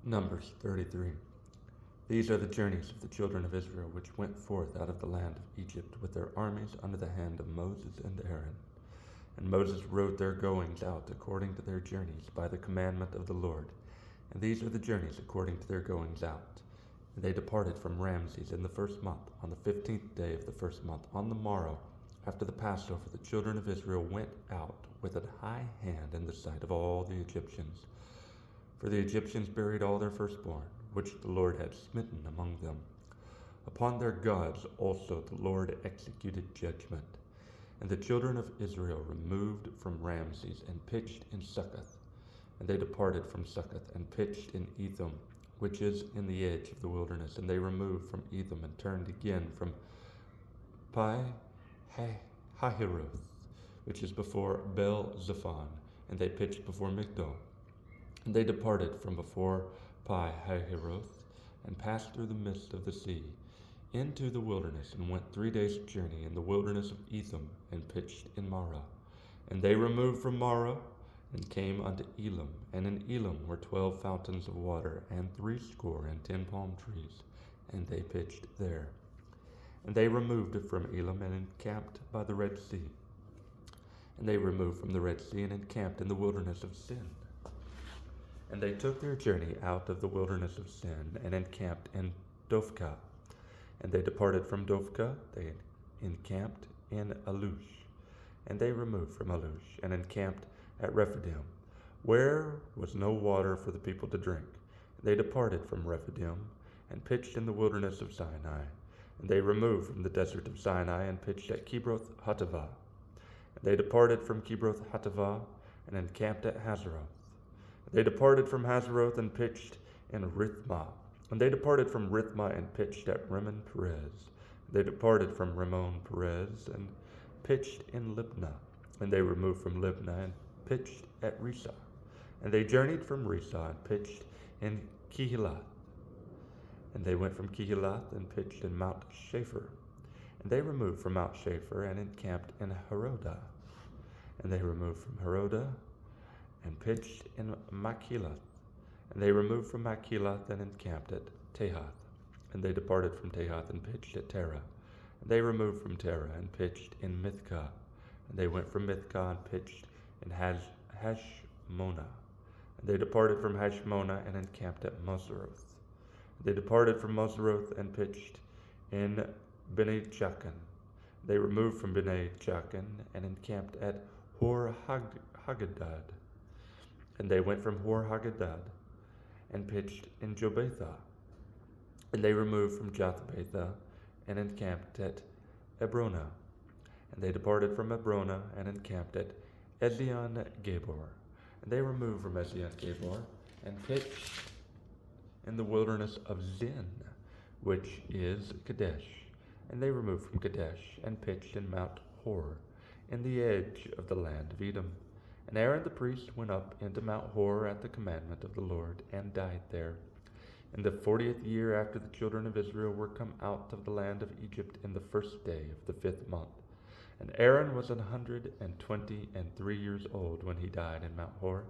Numbers 33. These are the journeys of the children of Israel, which went forth out of the land of Egypt with their armies under the hand of Moses and Aaron. And Moses wrote their goings out according to their journeys by the commandment of the Lord. And these are the journeys according to their goings out. And they departed from Ramses in the first month, on the 15th day of the first month. On the morrow, after the Passover, the children of Israel went out with a high hand in the sight of all the Egyptians. For the Egyptians buried all their firstborn, which the Lord had smitten among them. Upon their gods also the Lord executed judgment. And the children of Israel removed from Ramses and pitched in Succoth. And they departed from Succoth and pitched in Etham, which is in the edge of the wilderness. And they removed from Etham and turned again from Pi-hahiroth, which is before Baal-zephon. And they pitched before Migdol. And they departed from before Pi-hahiroth and passed through the midst of the sea into the wilderness, and went 3 days' journey in the wilderness of Etham, and pitched in Marah. And they removed from Marah, and came unto Elim. And in Elim were 12 fountains of water, and 70 palm trees, and they pitched there. And they removed from Elim, and encamped by the Red Sea. And they removed from the Red Sea, and encamped in the wilderness of Sin. And they took their journey out of the wilderness of Sin, and encamped in Dophkah. And they departed from Dophkah, they encamped in Alush. And they removed from Alush, and encamped at Rephidim, where was no water for the people to drink. They departed from Rephidim, and pitched in the wilderness of Sinai. And they removed from the desert of Sinai, and pitched at Kibroth Hattaavah. And they departed from Kibroth Hattaavah, and encamped at Hazeroth. They departed from Hazeroth, and pitched in Rithmah. And they departed from Rithmah, and pitched at Rimmon Perez. They departed from Rimmon Perez, and pitched in Libnah. And they removed from Libnah, and pitched at Risah. And they journeyed from Risah, and pitched in Kehelath. And they went from Kehelath, and pitched in Mount Shapher. And they removed from Mount Shapher, and encamped in Herodah. And they removed from Herodah, and pitched in Machelath. And they removed from Machelath, and encamped at Tahath. And they departed from Tahath, and pitched at Terah. And they removed from Terah, and pitched in Mithkah. And they went from Mithkah, and pitched in Hashmonah. And they departed from Hashmonah, and encamped at Moseroth. They departed from Moseroth, and pitched in Bene Jaakan. They removed from Bene Jaakan, and encamped at Hor-Haggidgad. And they went from Hor-Haggidgad, and pitched in Jobathah. And they removed from Jothbathah, and encamped at Ebronah. And they departed from Ebronah, and encamped at Ezion-Gabor. And they removed from Ezion-Gabor, and pitched in the wilderness of Zin, which is Kadesh. And they removed from Kadesh, and pitched in Mount Hor, in the edge of the land of Edom. And Aaron the priest went up into Mount Hor at the commandment of the Lord, and died there. In the 40th year after the children of Israel were come out of the land of Egypt, in the 1st day of the 5th month. And Aaron was 123 years old when he died in Mount Hor.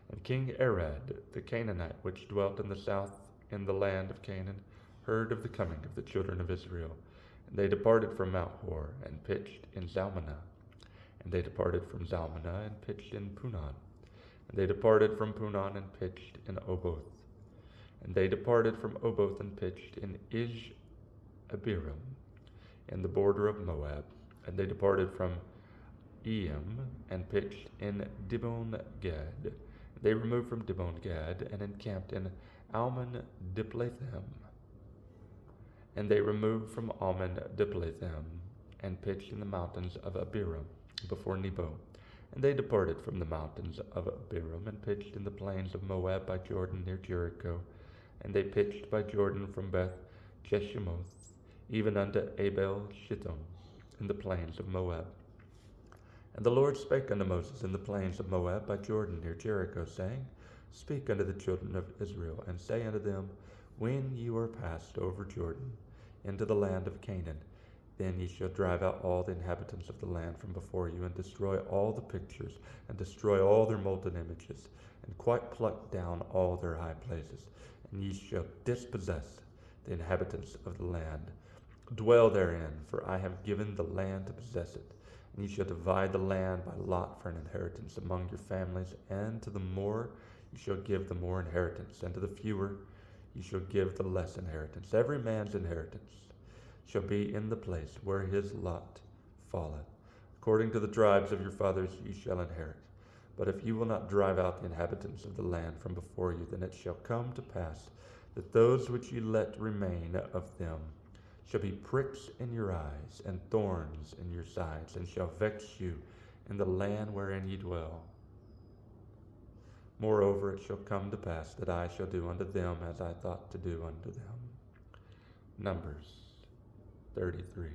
And King Arad the Canaanite, which dwelt in the south in the land of Canaan, heard of the coming of the children of Israel. And they departed from Mount Hor, and pitched in Zalmunna. And they departed from Zalmunna, and pitched in Punon. And they departed from Punon, and pitched in Oboth. And they departed from Oboth, and pitched in Ish-Abiram, in the border of Moab. And they departed from Eam, and pitched in Dibon-Gad. They removed from Dibon-Gad, and encamped in Almon-Diblathim. And they removed from Almon-Diblathim, and pitched in the mountains of Abiram, before Nebo. And they departed from the mountains of Abiram, and pitched in the plains of Moab by Jordan near Jericho. And they pitched by Jordan from Beth Jeshimoth, even unto Abel Shittim, in the plains of Moab. And the Lord spake unto Moses in the plains of Moab by Jordan near Jericho, saying, Speak unto the children of Israel, and say unto them, When you are passed over Jordan into the land of Canaan, Then ye shall drive out all the inhabitants of the land from before you, and destroy all the pictures, and destroy all their molten images, and quite pluck down all their high places. And ye shall dispossess the inhabitants of the land. Dwell therein, for I have given the land to possess it. And ye shall divide the land by lot for an inheritance among your families, and to the more ye shall give the more inheritance, and to the fewer ye shall give the less inheritance. Every man's inheritance shall be in the place where his lot falleth. According to the tribes of your fathers ye shall inherit. But if you will not drive out the inhabitants of the land from before you, then it shall come to pass that those which ye let remain of them shall be pricks in your eyes, and thorns in your sides, and shall vex you in the land wherein ye dwell. Moreover, it shall come to pass that I shall do unto them as I thought to do unto them. Numbers 33.